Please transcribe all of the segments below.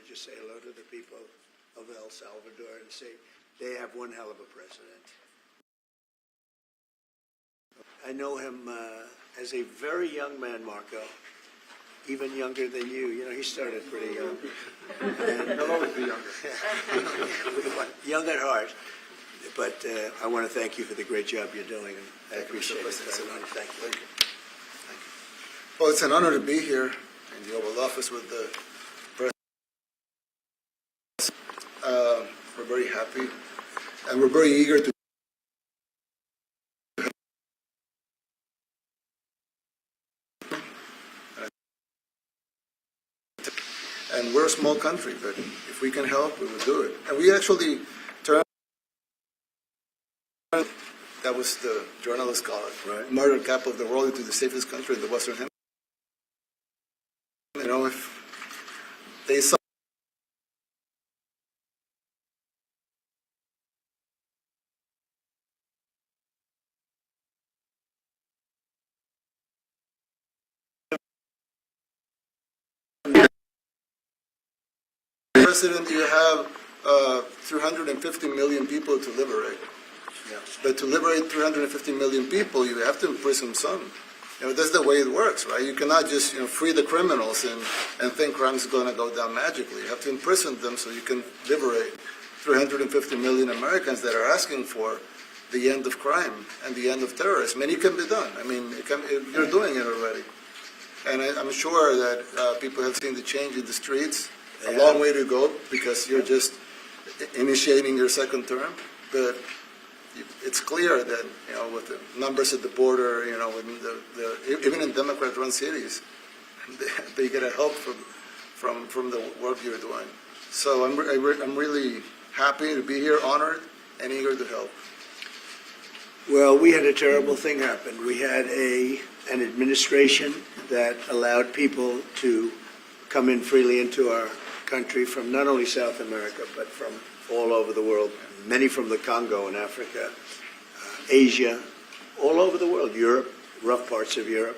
to just say hello to the people of El Salvador and say they have one hell of a president. I know him as a very young man, Marco, even younger than you. You know, he started pretty young. He'll always be younger. Young at heart. But I want to thank you for the great job you're doing. And I appreciate it. Thank you. Thank you. Well, it's an honor to be here in the Oval Office with the President. We're very happy, and we're very eager to. And we're a small country, but if we can help, we will do it. And we actually turned. That was the journalist call it, right? Murder capital of the world into the safest country in the Western Hemisphere. You know, if they saw President, you have 350 million people to liberate. Yeah. But to liberate 350 million people, you have to imprison some. You know, that's the way it works, right? You cannot just free the criminals and think crime is going to go down magically. You have to imprison them so you can liberate 350 million Americans that are asking for the end of crime and the end of terrorism. And it can be done. I mean, you're doing it already. And I'm sure that people have seen the change in the streets. A long way to go because you're just initiating your second term. But it's clear that, with the numbers at the border, with even in Democrat-run cities, they get a help from the work you're doing. So I'm really happy to be here, honored, and eager to help. Well, we had a terrible thing happen. We had an administration that allowed people to come in freely into our country from not only South America, but from all over the world, many from the Congo in Africa, Asia, all over the world, Europe, rough parts of Europe.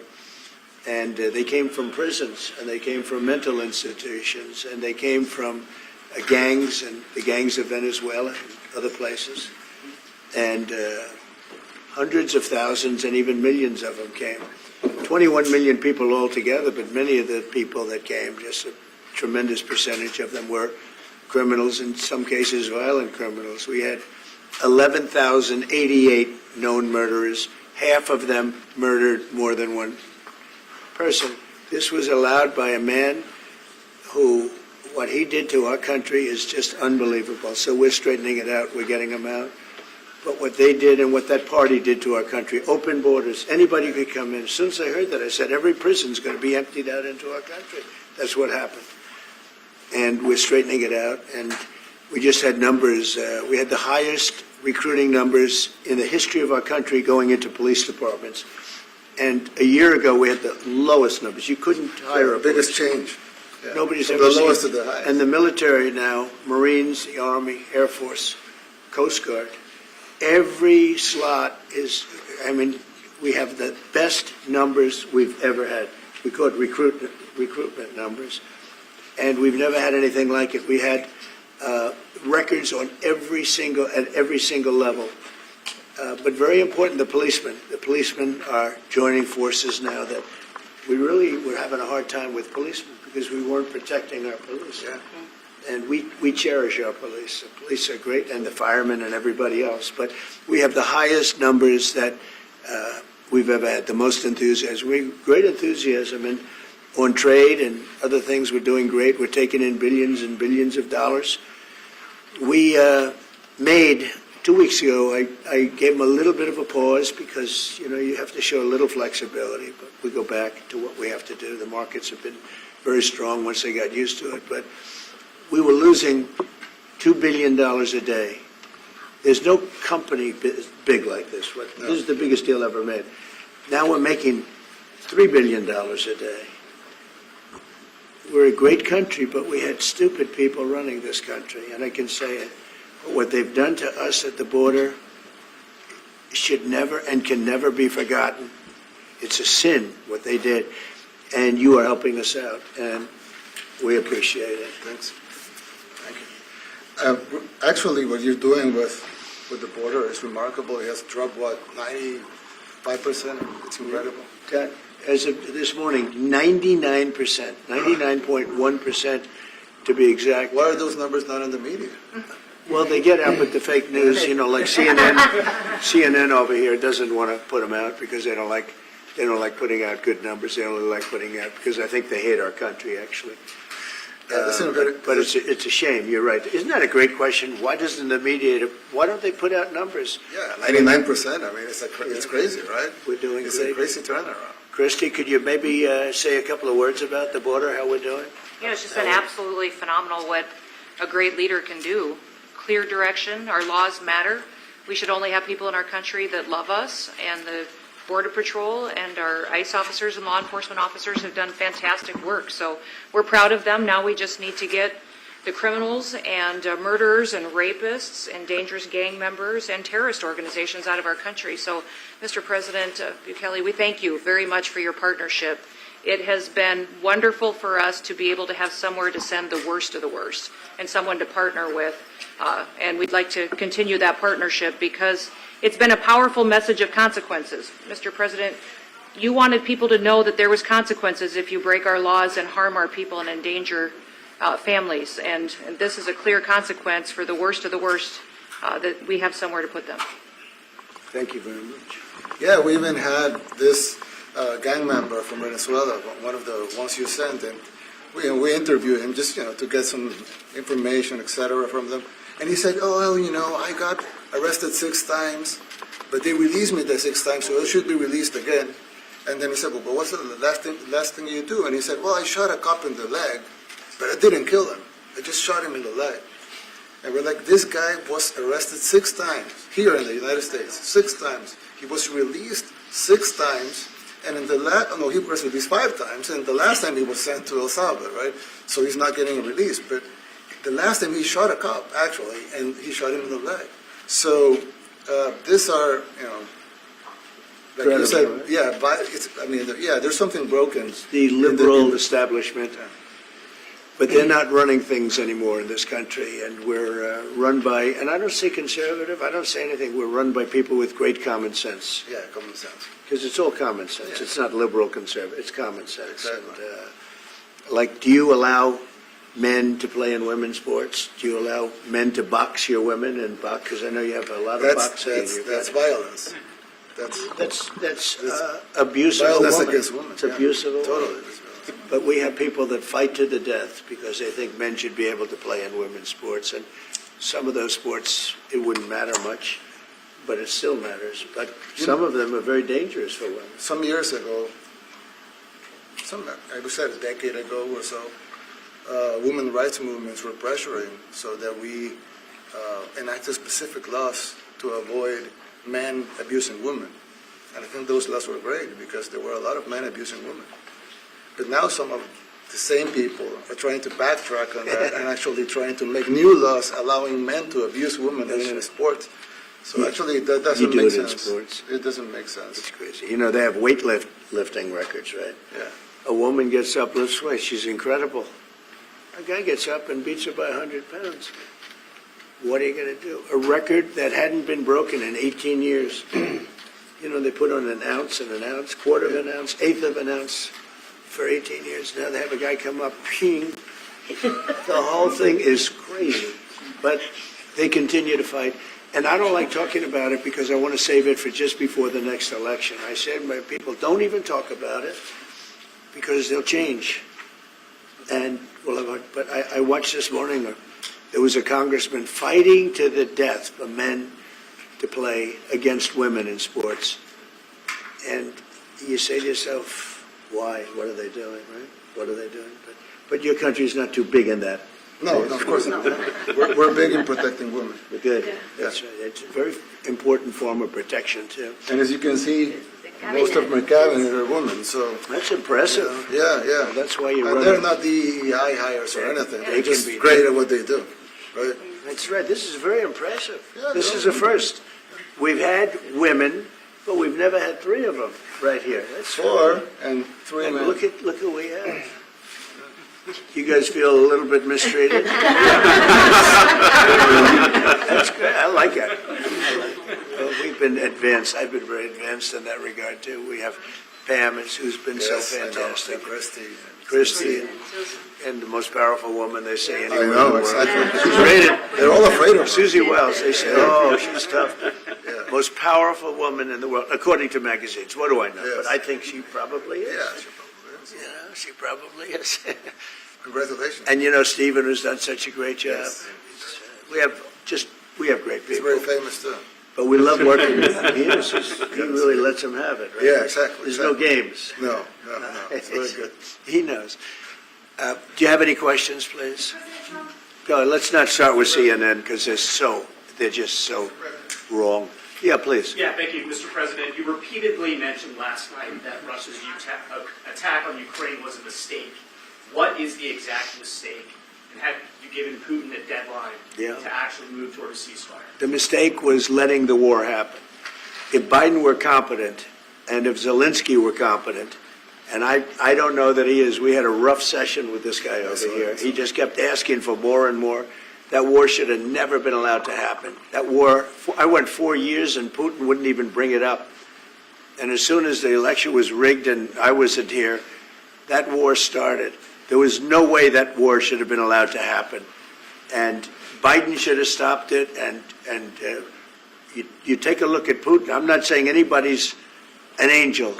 And they came from prisons, and they came from mental institutions, and they came from gangs, and the gangs of Venezuela and other places. And hundreds of thousands and even millions of them came. 21 million people altogether, but many of the people that came, just a tremendous percentage of them were criminals, in some cases violent criminals. We had 11,088 known murderers. Half of them murdered more than one person. This was allowed by a man who, what he did to our country is just unbelievable. So we're straightening it out. We're getting them out. But what they did and what that party did to our country, open borders, anybody could come in. As soon as I heard that, I said, every prison's going to be emptied out into our country. That's what happened. And we're straightening it out. And we just had numbers. We had the highest recruiting numbers in the history of our country going into police departments. And a year ago, we had the lowest numbers. You couldn't hire a biggest change. Yeah. Nobody's From ever the lowest seen. to the highest. And the military now, Marines, the Army, Air Force, Coast Guard, every slot is, I mean, we have the best numbers we've ever had. We call it recruitment numbers. And we've never had anything like it. We had records on at every single level. But very important, the policemen. The policemen are joining forces now that we really were having a hard time with policemen because we weren't protecting our police. Yeah. And we cherish our police. The police are great, and the firemen and everybody else. But we have the highest numbers that we've ever had, the most enthusiasm. Great enthusiasm. And on trade and other things, we're doing great. We're taking in billions and billions of dollars. We made, 2 weeks ago, I gave them a little bit of a pause because, you have to show a little flexibility. But we go back to what we have to do. The markets have been very strong once they got used to it. But we were losing $2 billion a day. There's no company big like this. This is the biggest deal ever made. Now we're making $3 billion a day. We're a great country, but we had stupid people running this country, and I can say it. What they've done to us at the border should never and can never be forgotten. It's a sin, what they did, and you are helping us out, and we appreciate it. Thanks. Actually, what you're doing with the border is remarkable. It has dropped, 95%? It's incredible. That, as of this morning, 99%, 99.1% to be exact. Why are those numbers not in the media? Well, they get out with the fake news, like CNN over here doesn't want to put them out because they don't like putting out good numbers. They only like putting out because I think they hate our country, actually. But it's a shame. You're right. Isn't that a great question? Why don't they put out numbers? Yeah, 99%. I mean, it's crazy, right? We're doing It's great. a crazy turnaround. Christy, could you maybe say a couple of words about the border, how we're doing? It's just been absolutely phenomenal what a great leader can do. Clear direction, our laws matter. We should only have people in our country that love us, and the Border Patrol and our ICE officers and law enforcement officers have done fantastic work. So we're proud of them. Now we just need to get the criminals and murderers and rapists and dangerous gang members and terrorist organizations out of our country. So, Mr. President Bukele, we thank you very much for your partnership. It has been wonderful for us to be able to have somewhere to send the worst of the worst and someone to partner with. And we'd like to continue that partnership because it's been a powerful message of consequences. Mr. President, you wanted people to know that there was consequences if you break our laws and harm our people and endanger families. And this is a clear consequence for the worst of the worst, that we have somewhere to put them. Thank you very much. Yeah, we even had this gang member from Venezuela, one of the ones you sent, and we interviewed him just to get some information, etc., from them. And he said, "Oh, well, I got arrested 6 times, but they released me the 6th time, so I should be released again." And then he said, "Well, but what's the last thing you do?" And he said, "Well, I shot a cop in the leg, but I didn't kill him. I just shot him in the leg." And we're like, this guy was arrested 6 times here in the United States, 6 times. He was released 6 times, and in the he was released 5 times, and the last time he was sent to El Salvador, right? So he's not getting released. But the last time he shot a cop, actually, and he shot him in the leg. So these are, like you said, Right? yeah, there's something broken. The liberal establishment, but they're not running things anymore in this country, and we're run by, and I don't say conservative, I don't say anything, we're run by people with great common sense. Yeah, common sense. Because it's all common sense. Yeah. It's not liberal conservative, it's common sense. Exactly. And, do you allow men to play in women's sports? Do you allow men to box your women and box? Because I know you have a lot of boxing. That's violence. That's abuse of a violence woman. against women. It's abuse of a woman. Totally. But we have people that fight to the death because they think men should be able to play in women's sports. And some of those sports, it wouldn't matter much, but it still matters. But some of them are very dangerous for women. Some years ago, I would say a decade ago or so, women rights movements were pressuring so that we enacted specific laws to avoid men abusing women. And I think those laws were great because there were a lot of men abusing women. But now some of the same people are trying to backtrack on that and actually trying to make new laws allowing men to abuse women in sports. So actually, that doesn't make sense. In sports. It doesn't make sense. It's crazy. They have weightlifting records, right? Yeah. A woman gets up, lifts weights, she's incredible. A guy gets up and beats her by 100 pounds. What are you going to do? A record that hadn't been broken in 18 years. They put on an ounce, quarter of an ounce, eighth of an ounce for 18 years. Now they have a guy come up, ping. The whole thing is crazy. But they continue to fight. And I don't like talking about it because I want to save it for just before the next election. I said to my people, don't even talk about it because they'll change. And but I watched this morning, there was a congressman fighting to the death for men to play against women in sports. And you say to yourself, why? What are they doing, right? What are they doing? But your country's not too big in that. No, of course not. We're big in protecting women. We're good. Yeah. That's right. It's a very important form of protection, too. And as you can see, most of my cabinet are women, so. That's impressive. Yeah. That's why you're And running. they're not DEI hires or anything. They They're can just be. great at what they do, right? That's right. This is very impressive. Yeah, This no. is a first. We've had women, but we've never had 3 of them right here. That's 4 and 3 And men. look who we have. You guys feel a little bit mistreated? advanced. I've been very advanced in that regard too. We have Pam, who's been so Yes, I know. fantastic. Christy. And the most powerful woman they say I anywhere in the know, world. exactly. She's rated. They're all afraid of her. Susie Wells, they say, oh, she's tough. Yeah. Most powerful woman in the world, according to magazines. What do I know? Yes. But I think she probably is. Yeah, she probably is. Yeah, she probably is. Congratulations. And you know, Stephen, who's done such a great job. Yes. We have great He's people. very famous too. But we love working with him. He really lets them have it, right? Yeah, exactly. There's no games. No. It's very good. He knows. Do you have any questions, please? Go, let's not start with CNN because they're just so wrong. Yeah, please. Yeah, thank you, Mr. President. You repeatedly mentioned last night that Russia's attack on Ukraine was a mistake. What is the exact mistake? And have you given Putin a deadline to actually move toward a ceasefire? The mistake was letting the war happen. If Biden were competent, and if Zelensky were competent, and I don't know that he is. We had a rough session with this guy over here. He just kept asking for more and more. That war should have never been allowed to happen. That war, I went 4 years and Putin wouldn't even bring it up. And as soon as the election was rigged and I wasn't here, that war started. There was no way that war should have been allowed to happen. And Biden should have stopped it. And you take a look at Putin. I'm not saying anybody's an angel.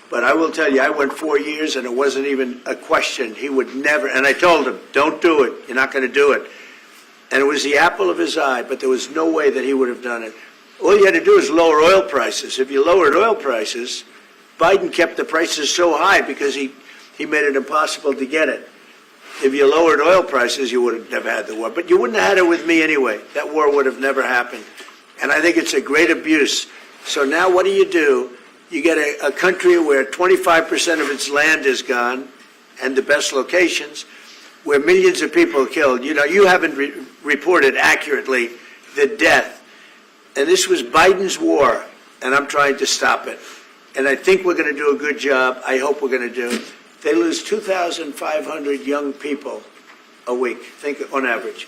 But I will tell you, I went 4 years and it wasn't even a question. He would never, and I told him, don't do it. You're not going to do it. And it was the apple of his eye, but there was no way that he would have done it. All you had to do is lower oil prices. If you lowered oil prices, Biden kept the prices so high because he made it impossible to get it. If you lowered oil prices, you would have never had the war. But you wouldn't have had it with me anyway. That war would have never happened. And I think it's a great abuse. So now what do? You get a country where 25% of its land is gone, and the best locations, where millions of people are killed. You know, you haven't reported accurately the death. And this was Biden's war, and I'm trying to stop it. And I think we're going to do a good job. I hope we're going to do. They lose 2,500 young people a week, think on average.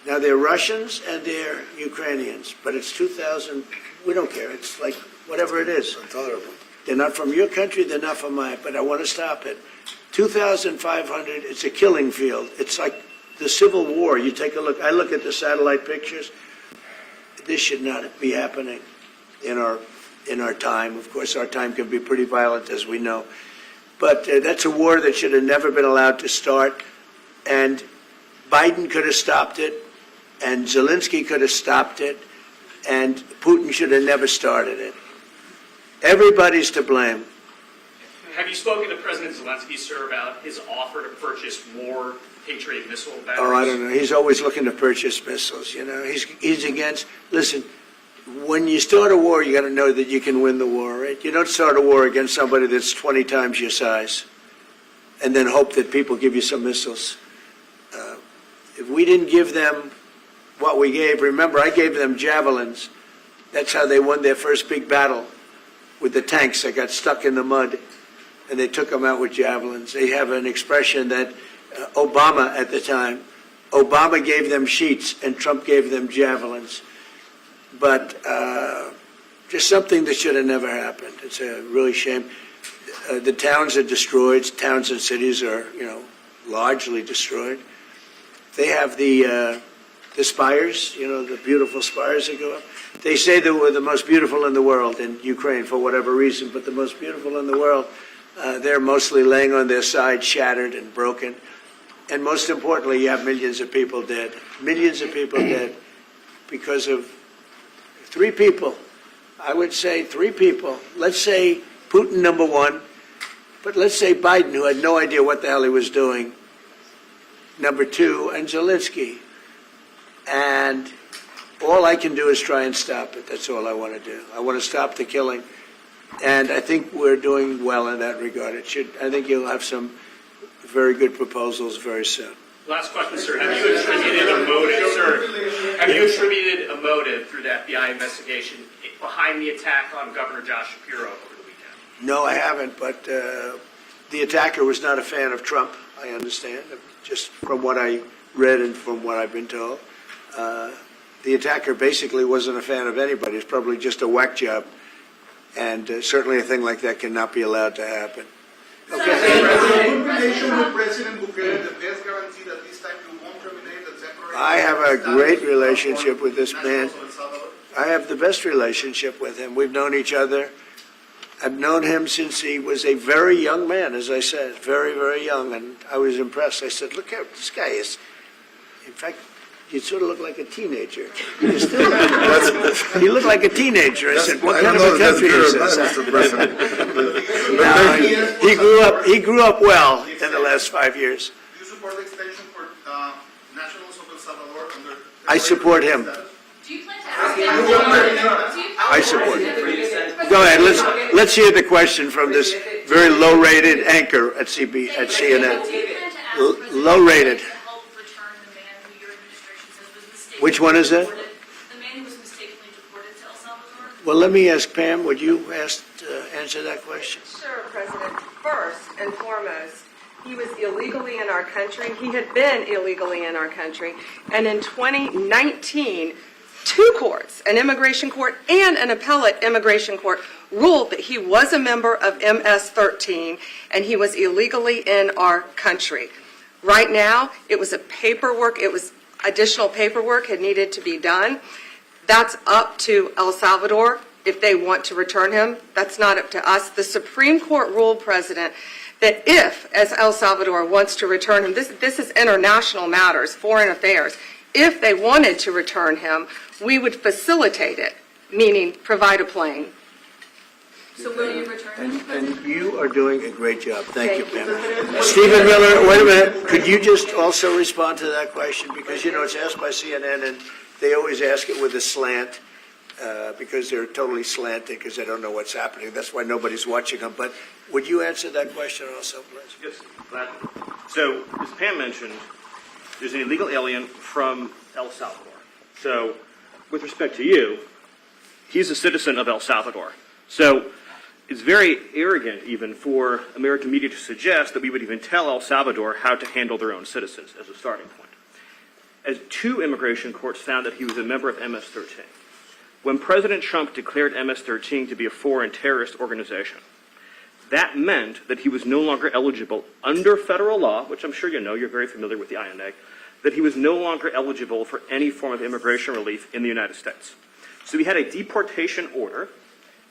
Now, they're Russians and they're Ukrainians, but it's 2,000. We don't care. It's like whatever it is. Intolerable. They're not from your country, they're not from mine, but I want to stop it. 2,500, it's a killing field. It's like the Civil War. You take a look, I look at the satellite pictures. This should not be happening in our time. Of course, our time can be pretty violent, as we know. But that's a war that should have never been allowed to start. And Biden could have stopped it, and Zelensky could have stopped it, and Putin should have never started it. Everybody's to blame. Have you spoken to President Zelensky, sir, about his offer to purchase more Patriot missile batteries? Oh, I don't know. He's always looking to purchase missiles, you know. He's against, listen, when you start a war, you got to know that you can win the war, right? You don't start a war against somebody that's 20 times your size and then hope that people give you some missiles. If we didn't give them what we gave, remember, I gave them javelins. That's how they won their first big battle with the tanks that got stuck in the mud, and they took them out with javelins. They have an expression that Obama at the time, Obama gave them sheets and Trump gave them javelins. But just something that should have never happened. It's a really shame. The towns are destroyed. Towns and cities are, largely destroyed. They have the spires, the beautiful spires that go up. They say they were the most beautiful in the world in Ukraine for whatever reason, but the most beautiful in the world, they're mostly laying on their side, shattered and broken. And most importantly, you have millions of people dead. Millions of people dead because of 3 people. I would say 3 people. Let's say Putin, number 1, but let's say Biden, who had no idea what the hell he was doing, number 2, and Zelensky. And all I can do is try and stop it. That's all I want to do. I want to stop the killing. And I think we're doing well in that regard. I think you'll have some very good proposals very soon. Last question, sir. Have you attributed a motive, sir? Have you attributed a motive through the FBI investigation behind the attack on Governor Josh Shapiro over the weekend? No, I haven't, but the attacker was not a fan of Trump, I understand, just from what I read and from what I've been told. the attacker basically wasn't a fan of anybody. It's probably just a whack job. And certainly a thing like that cannot be allowed to happen. In combination with President Bukele, the best guarantee that this time you won't terminate the temporary... I have a great relationship with this man. nationals of El Salvador? I have the best relationship with him. We've known each other. I've known him since he was a very young man, as I said, very, very young, and I was impressed. I said, look how this guy is. In fact, you sort of look like a teenager. You still you look like a teenager. I said, what kind of a country is this? No, he grew up well in the last 5 years. Do you support the extension for nationals of El Salvador under... I support him. Do you plan to ask him? I support him. Go ahead, let's hear the question from this very low-rated anchor at CNN. Do you plan to ask President Low-rated. to help return the man who your administration says was mistakenly Which one is that? deported? The man who was mistakenly deported to El Salvador? Well, let me ask Pam, would you answer that question? Sure, President. First and foremost, he was illegally in our country. He had been illegally in our country. And in 2019, two courts, an immigration court and an appellate immigration court, ruled that he was a member of MS-13 and he was illegally in our country. Right now, it was additional paperwork had needed to be done. That's up to El Salvador if they want to return him. That's not up to us. The Supreme Court ruled, President, that if, as El Salvador wants to return him, this is international matters, foreign affairs, if they wanted to return him, we would facilitate it, meaning provide a plane. So will you return him? And you are doing a great job. Thank you, Pam. Stephen Miller, wait a minute. Could you just also respond to that question? Because, it's asked by CNN, and they always ask it with a slant, because they're totally slanted because they don't know what's happening. That's why nobody's watching them. But would you answer that question also, please? Yes, gladly. So, as Pam mentioned, there's an illegal alien from El Salvador. So, with respect to you, he's a citizen of El Salvador. So, it's very arrogant even for American media to suggest that we would even tell El Salvador how to handle their own citizens as a starting point. As two immigration courts found that he was a member of MS-13. When President Trump declared MS-13 to be a foreign terrorist organization, that meant that he was no longer eligible under federal law, which I'm sure you know, you're very familiar with the INA, that he was no longer eligible for any form of immigration relief in the United States. So we had a deportation order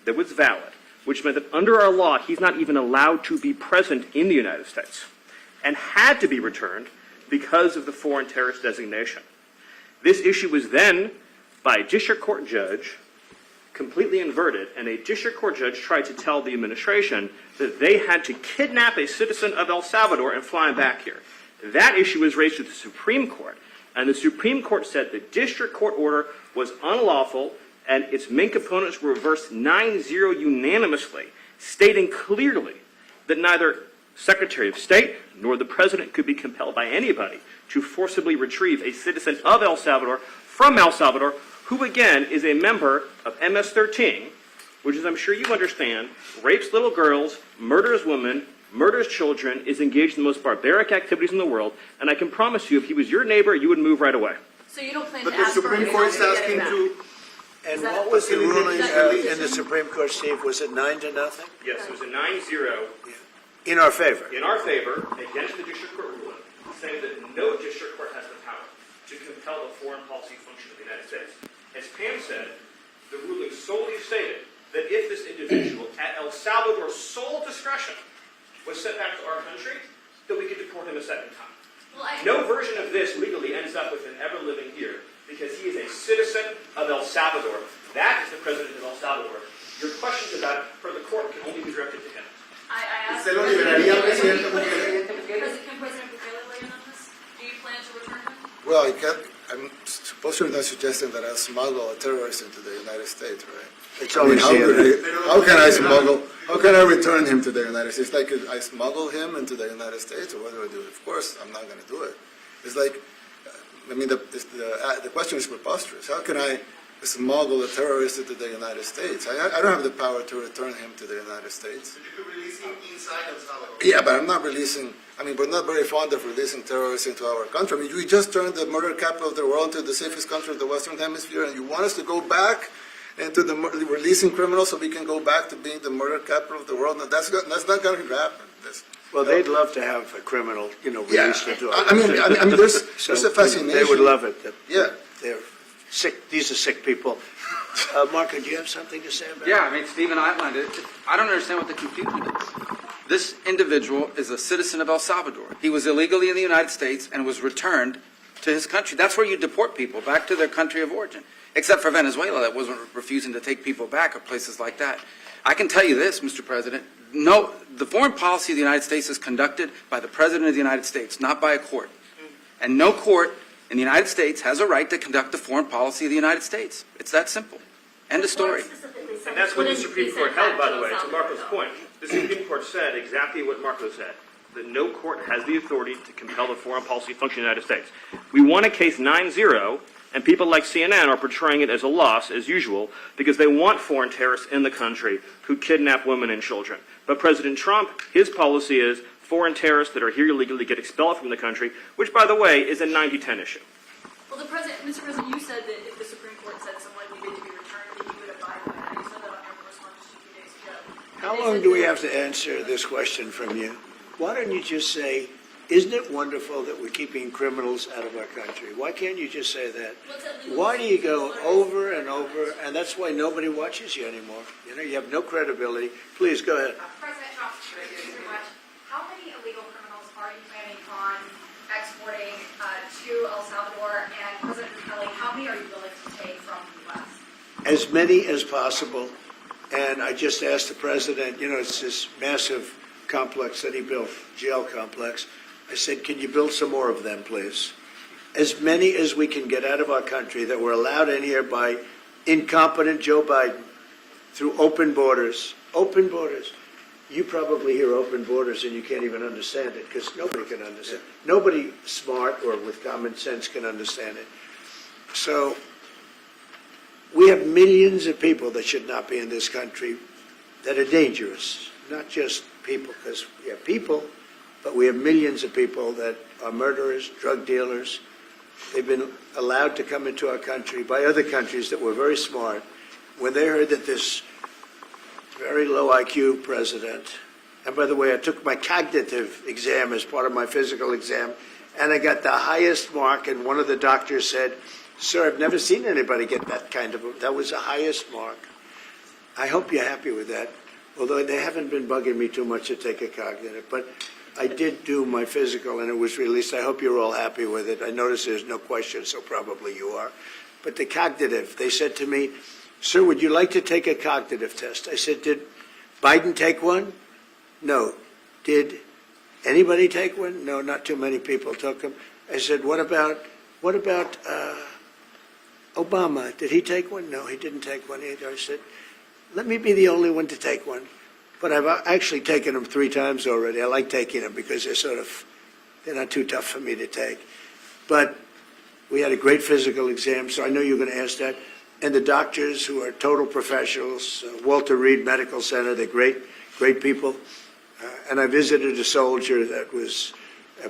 that was valid, which meant that under our law, he's not even allowed to be present in the United States and had to be returned because of the foreign terrorist designation. This issue was then, by a district court judge, completely inverted, and a district court judge tried to tell the administration that they had to kidnap a citizen of El Salvador and fly him back here. That issue was raised to the Supreme Court, and the Supreme Court said the district court order was unlawful, and its main components were reversed 9-0 unanimously, stating clearly that neither Secretary of State nor the President could be compelled by anybody to forcibly retrieve a citizen of El Salvador from El Salvador, who again is a member of MS-13, which, as I'm sure you understand, rapes little girls, murders women, murders children, is engaged in the most barbaric activities in the world, and I can promise you, if he was your neighbor, you would move right away. So you don't plan But to the ask for Supreme Court is permission to asking get him to... back? And what was the ruling in the Supreme Court, Steve? Was it 9-0? Yes, it was a 9-0 In our favor? in our favor against the district court ruling, saying that no district court has the power to compel the foreign policy function of the United States. As Pam said, the ruling solely stated that if this individual, at El Salvador's sole discretion, was sent back to our country, that we could deport him a second time. Well, No version of this legally ends up with him ever living here, because he is a citizen of El Salvador. That is the president of El Salvador. Your questions about it for the court can only be directed to him. I asked ¿Usted lo liberaría, Presidente Bukele? Can President Bukele weigh in on this? Do you plan to return him? Well, I'm supposed to not suggesting that I'll smuggle a terrorist into the United States, right? It's always CNN. How can I return him to the United States? Like, I smuggle him into the United States, or what do I do? Of course, I'm not going to do it. It's like, the question is preposterous. How can I smuggle a terrorist into the United States. I don't have the power to return him to the United States. But you could release him inside El Salvador. Yeah, but I'm not releasing, I mean, we're not very fond of releasing terrorists into our country. I mean, we just turned the murder capital of the world into the safest country of the Western Hemisphere, and you want us to go back into the releasing criminals so we can go back to being the murder capital of the world? No, that's not going to happen. Well, they'd love to have a criminal, Yeah, released into our I mean, there's a So fascination. They would love it. Yeah. They're sick, these are sick people. Marco, do you have something to say about it? Yeah, I mean, Stephen outlined it. I don't understand what the confusion is. This individual is a citizen of El Salvador. He was illegally in the United States and was returned to his country. That's where you deport people, back to their country of origin. Except for Venezuela, that wasn't refusing to take people back, or places like that. I can tell you this, Mr. President. No, the foreign policy of the United States is conducted by the President of the United States, not by a court. And no court in the United States has a right to conduct the foreign policy of the United States. It's that simple. End of story. And that's what the Supreme Court held, by the way, to Marco's point. The Supreme Court said exactly what Marco said, that no court has the authority to compel the foreign policy function of the United States. We won a case 9-0, and people like CNN are portraying it as a loss, as usual, because they want foreign terrorists in the country who kidnap women and children. But President Trump, his policy is foreign terrorists that are here illegally get expelled from the country, which, by the way, is a 90-10 issue. Well, Mr. President, you said that if the Supreme Court said someone needed to be returned, that you would abide by that. You said that on your correspondence just a few days ago. How long do we have to answer this question from you? Why don't you just say, isn't it wonderful that we're keeping criminals out of our country? Why can't you just say that? Why do you go over and over, and that's why nobody watches you anymore? You have no credibility. Please, go ahead. President Trump, thank you very much. How many illegal criminals are you planning on exporting to El Salvador? And President Bukele, how many are you willing to take from the U.S.? As many as possible. And I just asked the president, it's this massive complex that he built, jail complex. I said, can you build some more of them, please? As many as we can get out of our country that were allowed in here by incompetent Joe Biden through open borders. Open borders. You probably hear open borders and you can't even understand it because nobody can understand it. Nobody smart or with common sense can understand it. So we have millions of people that should not be in this country that are dangerous, not just people, because we have people, but we have millions of people that are murderers, drug dealers. They've been allowed to come into our country by other countries that were very smart. When they heard that this very low IQ president, and by the way, I took my cognitive exam as part of my physical exam, and I got the highest mark, and one of the doctors said, sir, I've never seen anybody get that that was the highest mark. I hope you're happy with that, although they haven't been bugging me too much to take a cognitive, but I did do my physical and it was released. I hope you're all happy with it. I notice there's no question, so probably you are. But the cognitive, they said to me, sir, would you like to take a cognitive test? I said, did Biden take one? No. Did anybody take one? No, not too many people took them. I said, what about Obama? Did he take one? No, he didn't take one either. I said, let me be the only one to take one. But I've actually taken them 3 times already. I like taking them because they're not too tough for me to take. But we had a great physical exam, so I know you're going to ask that. And the doctors who are total professionals, Walter Reed Medical Center, they're great people. And I visited a soldier that was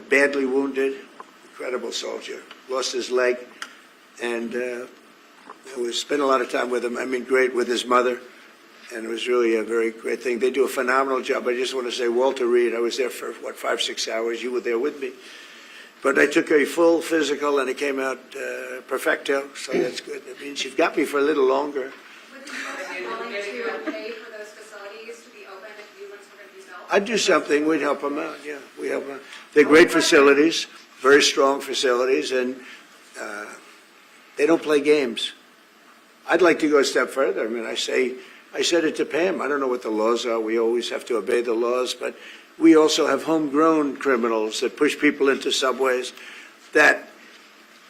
badly wounded, incredible soldier, lost his leg. And I spent a lot of time with him. I mean, great with his mother. And it was really a very great thing. They do a phenomenal job. I just want to say, Walter Reed, I was there for, 5-6 hours. You were there with me. But I took a full physical, and it came out perfecto, so that's good. It means you've got me for a little longer. Would the U.S. be willing to pay for those facilities to be open if new ones were going to be built? I'd do something. We'd help them out, yeah. We help them out. They're great facilities, very strong facilities, and they don't play games. I'd like to go a step further. I mean, I said it to Pam. I don't know what the laws are. We always have to obey the laws, but we also have homegrown criminals that push people into subways, that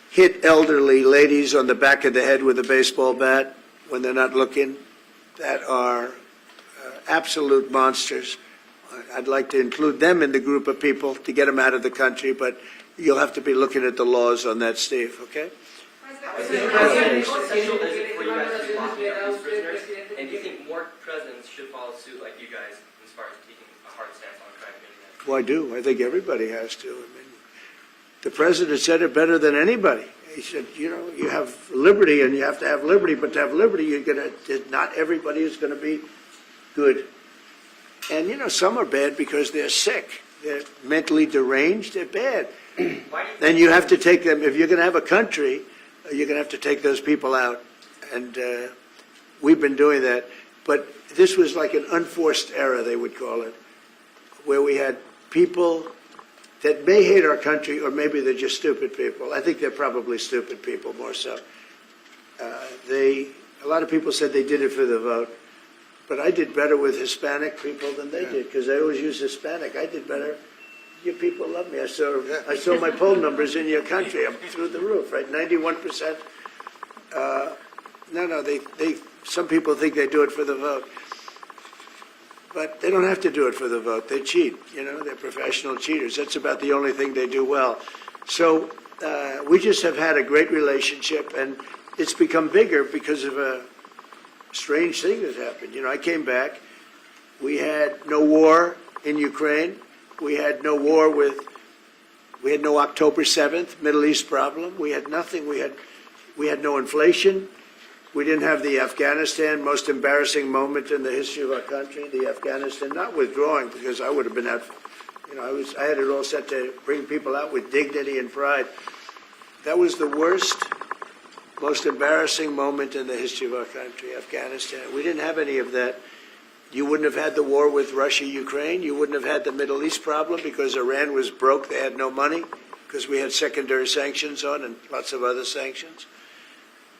hit elderly ladies on the back of the head with a baseball bat when they're not looking, that are absolute monsters. I'd like to include them in the group of people to get them out of the country, but you'll have to be looking at the laws on that, Steve, okay? President, Is it essential is it for you guys to be locking up these prisoners? And do you think more presidents should follow suit like you guys as far as taking a hard stance on crime getting that? Well, I do. I think everybody has to. I mean, the president said it better than anybody. He said, you know, you have liberty and you have to have liberty, but to have liberty, not everybody is going to be good. And, you know, some are bad because they're sick. They're mentally deranged. They're bad. Then you have to take them. If you're going to have a country, you're going to have to take those people out. And we've been doing that. But this was like an unforced error, they would call it, where we had people that may hate our country, or maybe they're just stupid people. I think they're probably stupid people more so. A lot of people said they did it for the vote, but I did better with Hispanic people than they did, because I always use Hispanic. I did better. You people love me. I saw my poll numbers in your country. I'm through the roof, right? 91%. Some people think they do it for the vote. But they don't have to do it for the vote. They cheat. You know, they're professional cheaters. That's about the only thing they do well. So we just have had a great relationship, and it's become bigger because of a strange thing that happened. You know, I came back. We had no war in Ukraine. We had no war we had no October 7th Middle East problem. We had nothing. We had no inflation. We didn't have the Afghanistan, most embarrassing moment in the history of our country, the Afghanistan, not withdrawing, because I would have been out, you know, I had it all set to bring people out with dignity and pride. That was the worst, most embarrassing moment in the history of our country, Afghanistan. We didn't have any of that. You wouldn't have had the war with Russia, Ukraine. You wouldn't have had the Middle East problem because Iran was broke. They had no money because we had secondary sanctions on and lots of other sanctions.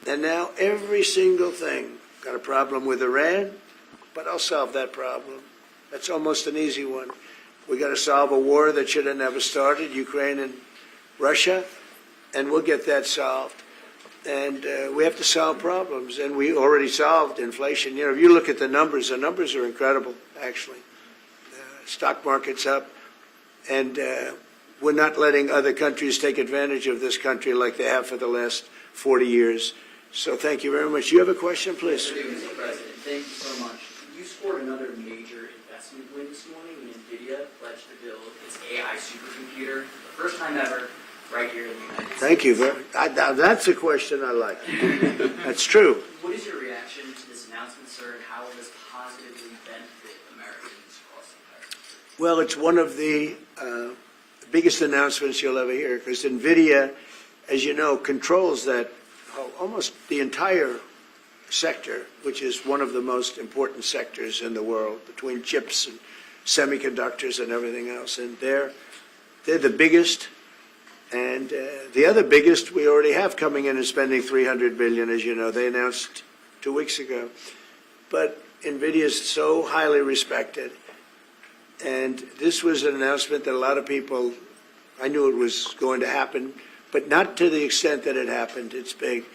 And now every single thing, got a problem with Iran, but I'll solve that problem. That's almost an easy one. We got to solve a war that should have never started, Ukraine and Russia, and we'll get that solved. And we have to solve problems, and we already solved inflation. You know, if you look at the numbers are incredible, actually. Stock market's up, and we're not letting other countries take advantage of this country like they have for the last 40 years. So thank you very much. You have a question, please? Mr. President, thank you so much. You scored another major investment win this morning when Nvidia pledged to build its AI supercomputer, the first time ever, right here in the United States. Thank you. That's a question I like. That's true. What is your reaction to this announcement, sir, and how will this positively benefit Americans across the entire country? Well, it's one of the biggest announcements you'll ever hear, because Nvidia, as you know, controls that almost the entire sector, which is one of the most important sectors in the world, between chips and semiconductors and everything else. And they're the biggest. And the other biggest we already have coming in and spending $300 billion, as you know. They announced 2 weeks ago. But NVIDIA is so highly respected. And this was an announcement that a lot of people, I knew it was going to happen, but not to the extent that it happened. It's big.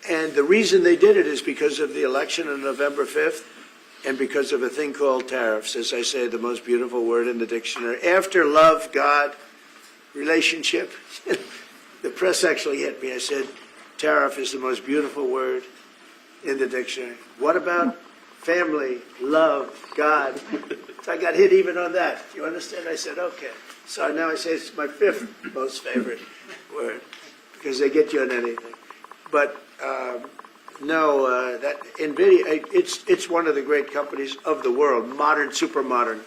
And the reason they did it is because of the election on November 5th and because of a thing called tariffs, as I say, the most beautiful word in the dictionary. After love, God, relationship. The press actually hit me. I said, tariff is the most beautiful word in the dictionary. What about family, love, God? So I got hit even on that. You understand? I said, okay. So now I say it's my fifth most favorite word, because they get you on anything. But that NVIDIA, it's one of the great companies of the world, modern, super modern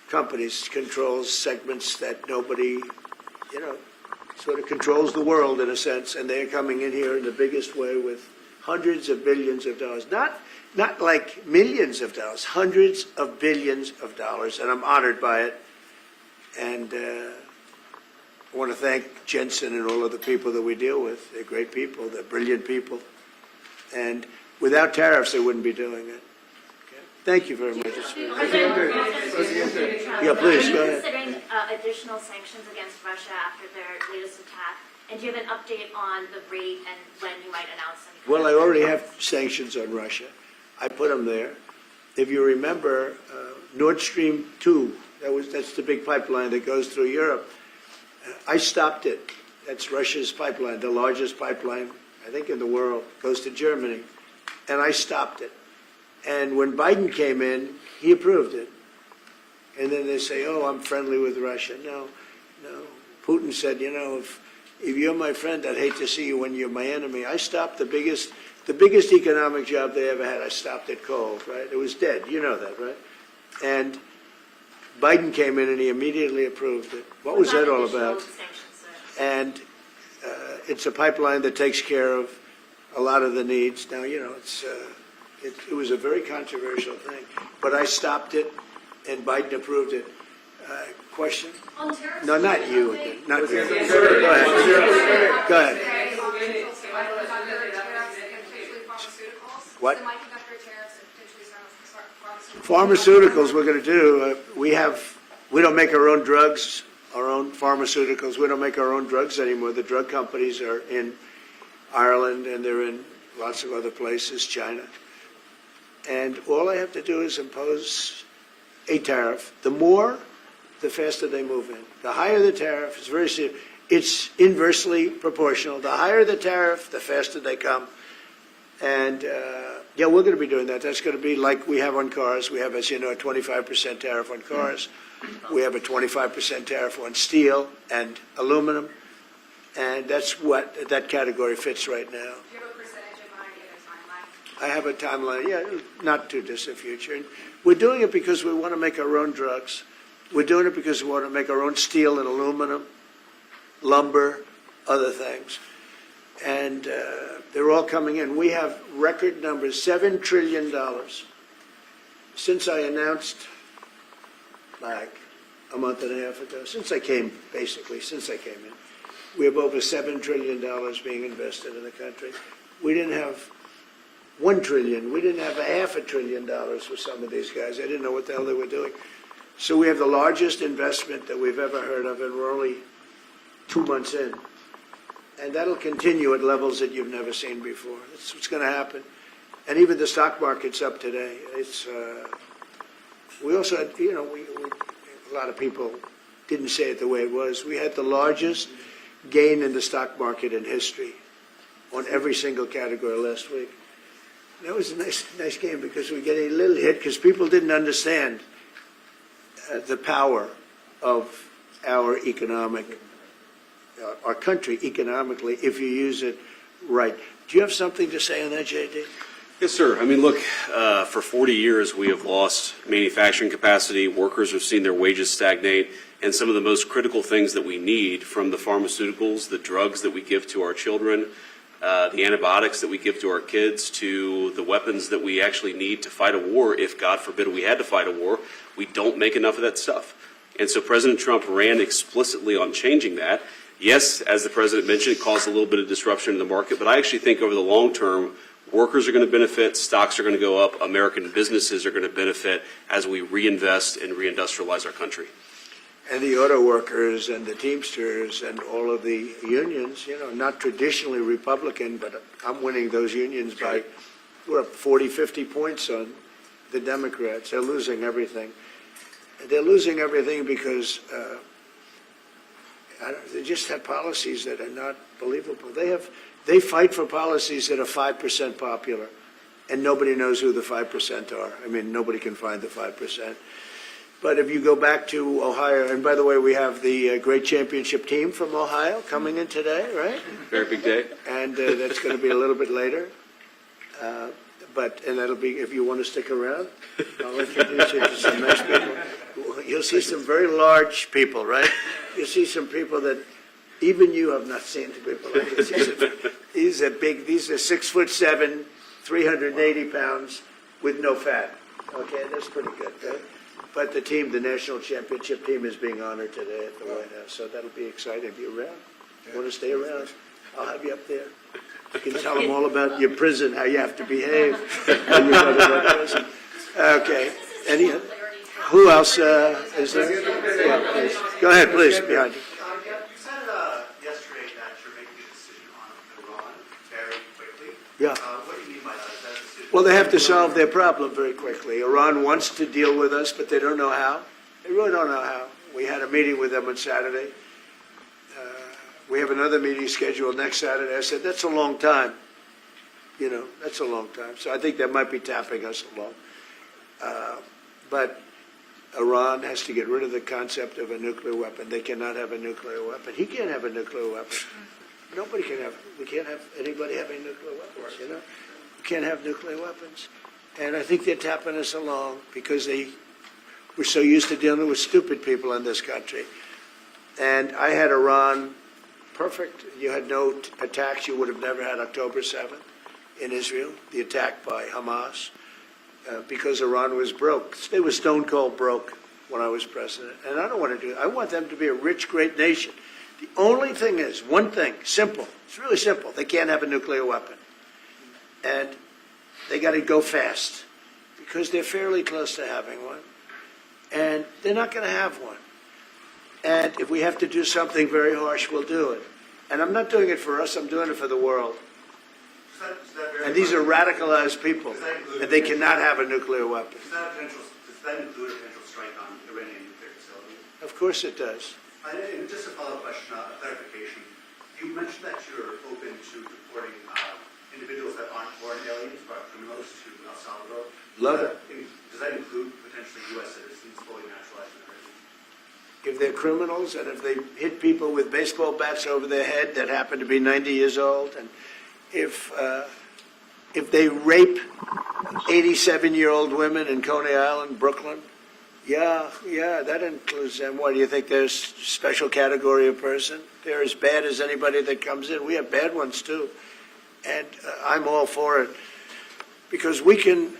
companies, controls segments that nobody, you know, sort of controls the world in a sense, and they're coming in here in the biggest way with hundreds of billions of dollars. Not like millions of dollars, hundreds of billions of dollars, and I'm honored by it. And I want to thank Jensen and all of the people that we deal with. They're great people. They're brilliant people. And without tariffs, they wouldn't be doing it. Okay. Thank you very much. Yeah, please, go ahead. Considering additional sanctions against Russia after their latest attack, and do you have an update on the rate and when you might announce them? Well, I already have sanctions on Russia. I put them there. If you remember, Nord Stream 2, that's the big pipeline that goes through Europe. I stopped it. That's Russia's pipeline, the largest pipeline I think in the world, goes to Germany, and I stopped it. And when Biden came in, he approved it. And then they say, oh, I'm friendly with Russia. No. Putin said, if you're my friend, I'd hate to see you when you're my enemy. I stopped the biggest economic job they ever had. I stopped it cold, right? It was dead. You know that, right? And Biden came in and he immediately approved it. What was that all about? And it's a pipeline that takes care of a lot of the needs. Now, it was a very controversial thing, but I stopped it, and Biden approved it. Question? On tariffs? No, not you. Not you. Go ahead. Go ahead. What? Pharmaceuticals we're going to do. We don't make our own drugs, our own pharmaceuticals. We don't make our own drugs anymore. The drug companies are in Ireland and they're in lots of other places, China. And all I have to do is impose a tariff. The more, the faster they move in. The higher the tariff, it's very serious. It's inversely proportional. The higher the tariff, the faster they come. And we're going to be doing that. That's going to be like we have on cars. We have, as you know, a 25% tariff on cars. We have a 25% tariff on steel and aluminum. And that's what that category fits right now. Do you have a percentage in mind, a timeline? I have a timeline, not too distant future. And we're doing it because we want to make our own drugs. We're doing it because we want to make our own steel and aluminum, lumber, other things. And they're all coming in. We have record numbers, $7 trillion. Since I announced, like a month and a half ago, since I came in, we have over $7 trillion being invested in the country. We didn't have $1 trillion. We didn't have $500 billion for some of these guys. I didn't know what the hell they were doing. So we have the largest investment that we've ever heard of, and we're only 2 months in. And that'll continue at levels that you've never seen before. That's what's going to happen. And even the stock market's up today. We also had, a lot of people didn't say it the way it was. We had the largest gain in the stock market in history on every single category last week. That was a nice game because we get a little hit because people didn't understand the power of our country economically if you use it right. Do you have something to say on that, JD? Yes, sir. I mean, look, for 40 years we have lost manufacturing capacity. Workers have seen their wages stagnate. And some of the most critical things that we need, from the pharmaceuticals, the drugs that we give to our children, the antibiotics that we give to our kids, to the weapons that we actually need to fight a war, if God forbid we had to fight a war, we don't make enough of that stuff. And so President Trump ran explicitly on changing that. Yes, as the president mentioned, it caused a little bit of disruption in the market, but I actually think over the long term, workers are going to benefit, stocks are going to go up, American businesses are going to benefit as we reinvest and reindustrialize our country. And the auto workers and the Teamsters and all of the unions, not traditionally Republican, but I'm winning those unions by, we're up 40, 50 points on the Democrats. They're losing everything. They're losing everything because they just have policies that are not believable. They fight for policies that are 5% popular, and nobody knows who the 5% are. I mean, nobody can find the 5%. But if you go back to Ohio, and by the way, we have the great championship team from Ohio coming in today, right? Very big day. And that's going to be a little bit later. And that'll be, if you want to stick around, I'll introduce you to some nice people. You'll see some very large people, right? You'll see some people that even you have not seen people like this. These are 6'7", 380 pounds with no fat. Okay, that's pretty good, right? But the team, the national championship team, is being honored today at the White House, so that'll be exciting. If you're around, you want to stay around, I'll have you up there. You can tell them all about your prison, how you have to behave. Okay. Who else is there? Yeah, please. Go ahead, please, behind you. You said yesterday that you're making a decision on Iran very quickly. Yeah. What do you mean by that decision? Well, they have to solve their problem very quickly. Iran wants to deal with us, but they don't know how. They really don't know how. We had a meeting with them on Saturday. we have another meeting scheduled next Saturday. I said, that's a long time. You know, that's a long time. So I think that might be tapping us along. But Iran has to get rid of the concept of a nuclear weapon. They cannot have a nuclear weapon. He can't have a nuclear weapon. Nobody can have, we can't have anybody having nuclear weapons, you know? We can't have nuclear weapons. And I think they're tapping us along because we're so used to dealing with stupid people in this country. And I had Iran perfect. You had no attacks. You would have never had October 7th in Israel, the attack by Hamas, because Iran was broke. They were stone cold broke when I was president. And I don't want to do it. I want them to be a rich, great nation. The only thing is, one thing, simple. It's really simple. They can't have a nuclear weapon. And they got to go fast because they're fairly close to having one. And they're not going to have one. And if we have to do something very harsh, we'll do it. And I'm not doing it for us. I'm doing it for the world. And these are radicalized people, and they cannot have a nuclear weapon. Does that include a potential strike on Iranian nuclear facilities? Of course it does. And just a follow-up question, a clarification. You mentioned that you're open to deporting individuals that aren't foreign aliens, but criminals to El Salvador. Love it. Does that include potentially U.S. citizens fully naturalized Americans? If they're criminals and if they hit people with baseball bats over their head that happen to be 90 years old, and if they rape 87-year-old women in Coney Island, Brooklyn, yeah, that includes them. What, do you think there's a special category of person? They're as bad as anybody that comes in. We have bad ones, too. And I'm all for it because we can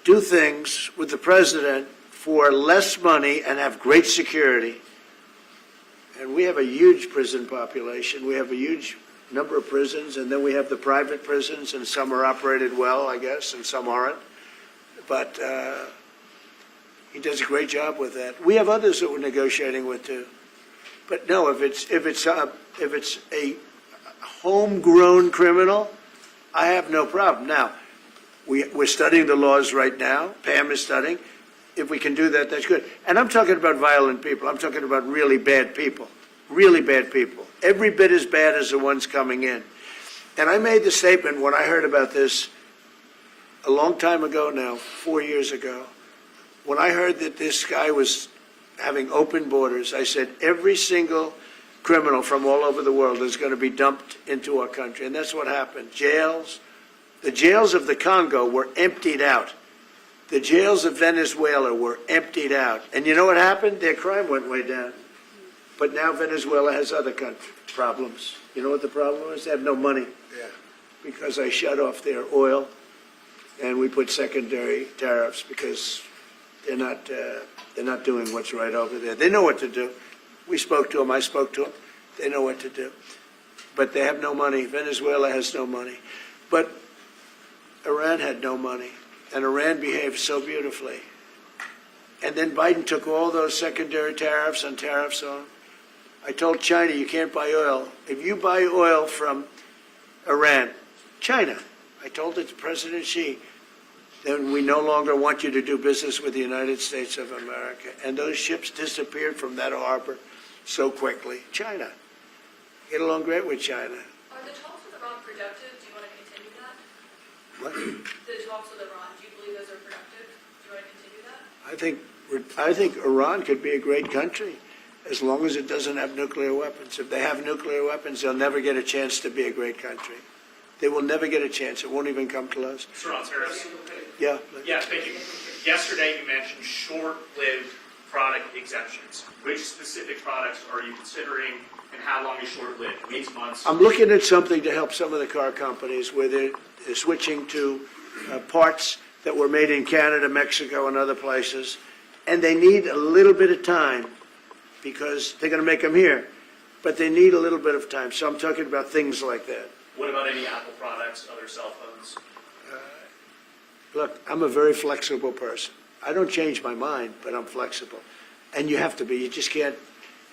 do things with the president for less money and have great security. And we have a huge prison population. We have a huge number of prisons, and then we have the private prisons, and some are operated well, I guess, and some aren't. But he does a great job with that. We have others that we're negotiating with too. But no, if it's a homegrown criminal, I have no problem. Now, we're studying the laws right now. Pam is studying. If we can do that, that's good. And I'm talking about violent people. I'm talking about really bad people. Really bad people. Every bit as bad as the ones coming in. And I made the statement when I heard about this a long time ago now, 4 years ago. When I heard that this guy was having open borders, I said every single criminal from all over the world is going to be dumped into our country. And that's what happened. The jails of the Congo were emptied out. The jails of Venezuela were emptied out. And you know what happened? Their crime went way down. But now Venezuela has other problems. You know what the problem is? They have no money. Yeah. Because I shut off their oil, and we put secondary tariffs because they're not doing what's right over there. They know what to do. We spoke to them. I spoke to them. They know what to do. But they have no money. Venezuela has no money. But Iran had no money. And Iran behaved so beautifully. And then Biden took all those secondary tariffs and tariffs on. I told China, you can't buy oil. If you buy oil from Iran, China, I told it to President Xi, then we no longer want you to do business with the United States of America. And those ships disappeared from that harbor so quickly. China. Get along great with China. Are the talks with Iran productive? Do you want to continue that? What? The talks with Iran, do you believe those are productive? Do you want to continue that? I think Iran could be a great country as long as it doesn't have nuclear weapons. If they have nuclear weapons, they'll never get a chance to be a great country. They will never get a chance. It won't even come close. Sir, on tariffs? Yeah. Yeah, thank you. Yesterday you mentioned short-lived product exemptions. Which specific products are you considering and how long is short-lived? Weeks, months? I'm looking at something to help some of the car companies where they're switching to parts that were made in Canada, Mexico, and other places, and they need a little bit of time because they're going to make them here, but they need a little bit of time. So I'm talking about things like that. What about any Apple products, other cell phones? Look, I'm a very flexible person. I don't change my mind, but I'm flexible. And you have to be. You just can't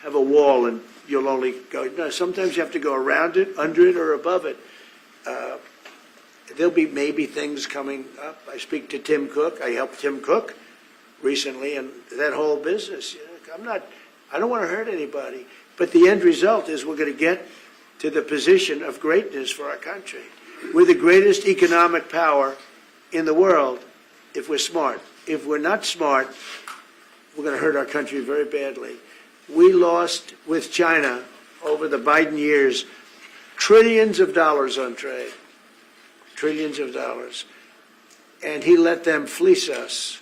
have a wall and you'll only go. No, sometimes you have to go around it, under it, or above it. There'll be maybe things coming up. I speak to Tim Cook. I helped Tim Cook recently, and that whole business. You know, I don't want to hurt anybody, But the end result is we're going to get to the position of greatness for our country. We're the greatest economic power in the world if we're smart. If we're not smart, we're going to hurt our country very badly. We lost with China over the Biden years trillions of dollars on trade, trillions of dollars. And he let them fleece us,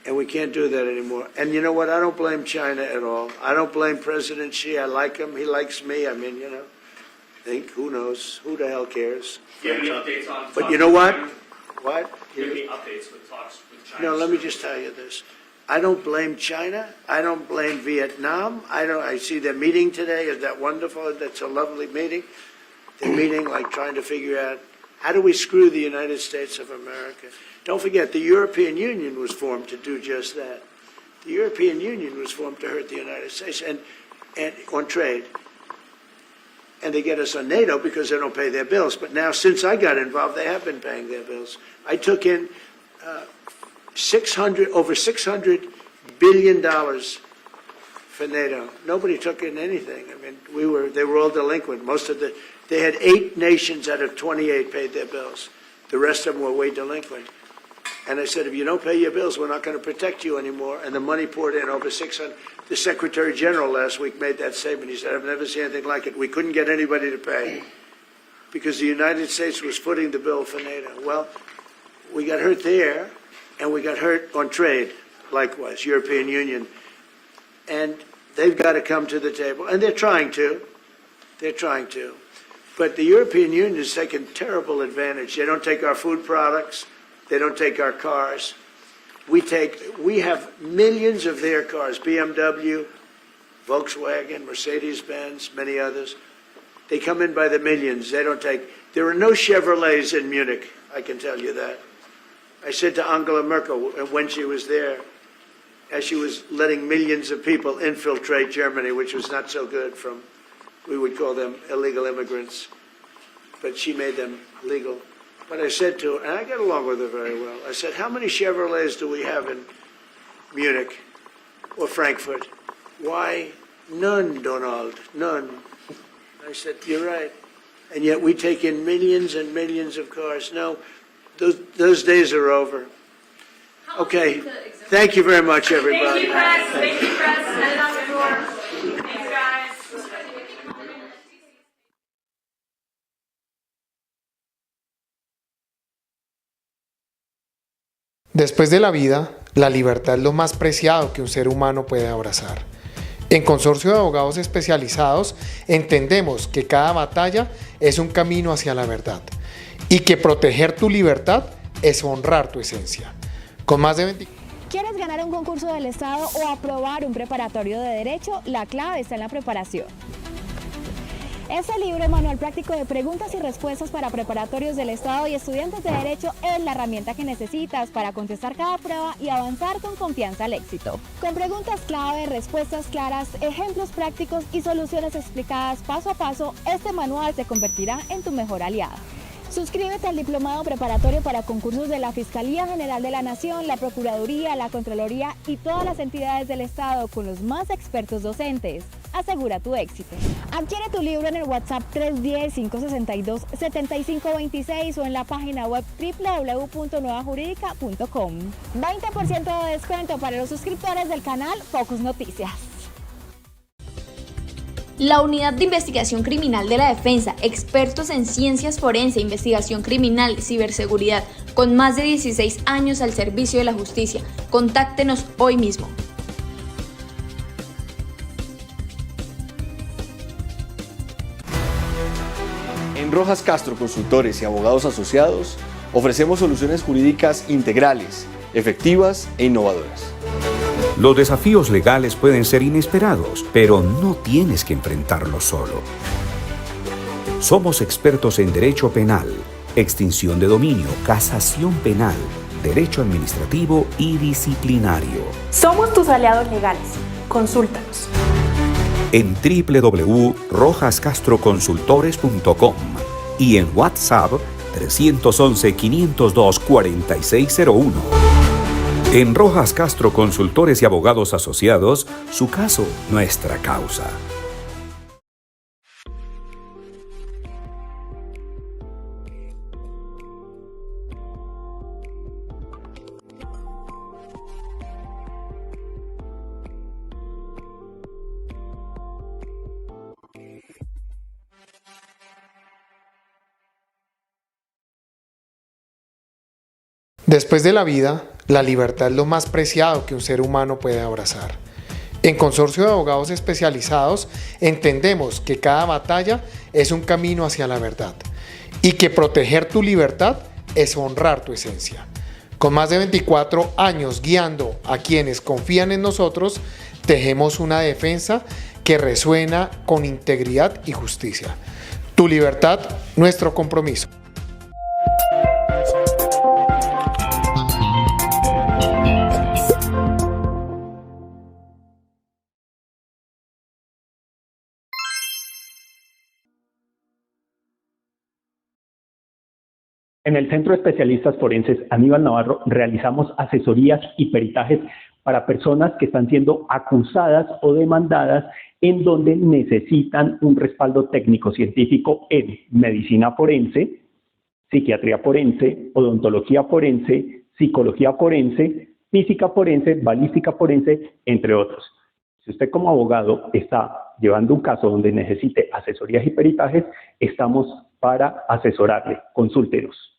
and we can't do that anymore. And you know what? I don't blame China at all. I don't blame President Xi. I like him. He likes me. I mean, you know, who knows? Who the hell cares? Do you have any updates on? But you know what? What? Do you have any updates with talks with China? No, let me just tell you this. I don't blame China. I don't blame Vietnam. I see their meeting today. Is that wonderful? That's a lovely meeting. They're meeting, like trying to figure out how do we screw the United States of America. Don't forget, the European Union was formed to do just that. The European Union was formed to hurt the United States and on trade. And they get us on NATO because they don't pay their bills. But now, since I got involved, they have been paying their bills. I took in over $600 billion for NATO. Nobody took in anything. I mean, they were all delinquent. They had 8 nations out of 28 paid their bills. The rest of them were way delinquent. And I said, if you don't pay your bills, we're not going to protect you anymore. And the money poured in, over 600. The Secretary General last week made that statement. He said, I've never seen anything like it. We couldn't get anybody to pay because the United States was footing the bill for NATO. Well, we got hurt there, and we got hurt on trade, likewise, European Union. And they've got to come to the table, and they're trying to. They're trying to. But the European Union has taken terrible advantage. They don't take our food products. They don't take our cars. We have millions of their cars, BMW, Volkswagen, Mercedes-Benz, many others. They come in by the millions. They don't take. There are no Chevrolets in Munich, I can tell you that. I said to Angela Merkel when she was there, as she was letting millions of people infiltrate Germany, which was not so good from, we would call them illegal immigrants, but she made them legal. But I said to her, and I get along with her very well, I said, how many Chevrolets do we have in Munich or Frankfurt? Why, none, Donald, none. I said, you're right. And yet we take in millions and millions of cars. No, those days are over. Okay, thank you very much, everybody. Thank you, press. Thank you, press. Send it on the floor. Thanks, guys. Después de la vida, la libertad es lo más preciado que un ser humano puede abrazar. En Consorcio de Abogados Especializados entendemos que cada batalla es un camino hacia la verdad y que proteger tu libertad es honrar tu esencia. Con más de 20... ¿Quieres ganar un concurso del Estado o aprobar un preparatorio de Derecho? La clave está en la preparación. Este libro, manual práctico de preguntas y respuestas para preparatorios del Estado y estudiantes de Derecho, es la herramienta que necesitas para contestar cada prueba y avanzar con confianza al éxito. Con preguntas clave, respuestas claras, ejemplos prácticos y soluciones explicadas paso a paso, este manual se convertirá en tu mejor aliado. Suscríbete al Diplomado Preparatorio para concursos de la Fiscalía General de la Nación, la Procuraduría, la Contraloría y todas las entidades del Estado con los más expertos docentes. Asegura tu éxito. Adquiere tu libro en el WhatsApp 310-562-7526 o en la página web www.nuevajurídica.com. 20% de descuento para los suscriptores del canal Focus Noticias. La Unidad de Investigación Criminal de la Defensa, expertos en ciencias forense, investigación criminal, ciberseguridad, con más de 16 años al servicio de la justicia. Contáctenos hoy mismo. En Rojas Castro Consultores y Abogados Asociados ofrecemos soluciones jurídicas integrales, efectivas e innovadoras. Los desafíos legales pueden ser inesperados, pero no tienes que enfrentarlos solo. Somos expertos en derecho penal, extinción de dominio, casación penal, derecho administrativo y disciplinario. Somos tus aliados legales. Consúltanos. En www.rojascastroconsultores.com y en WhatsApp 311-502-4601. En Rojas Castro Consultores y Abogados Asociados, su caso, nuestra causa. Después de la vida, la libertad es lo más preciado que un ser humano puede abrazar. En Consorcio de Abogados Especializados entendemos que cada batalla es un camino hacia la verdad y que proteger tu libertad es honrar tu esencia. Con más de 24 años guiando a quienes confían en nosotros, tejemos una defensa que resuena con integridad y justicia. Tu libertad, nuestro compromiso. En el Centro de Especialistas Forenses Aníbal Navarro realizamos asesorías y peritajes para personas que están siendo acusadas o demandadas en donde necesitan un respaldo técnico-científico en medicina forense, psiquiatría forense, odontología forense, psicología forense, física forense, balística forense, entre otros. Si usted como abogado está llevando un caso donde necesite asesorías y peritajes, estamos para asesorarle. Consúltenos.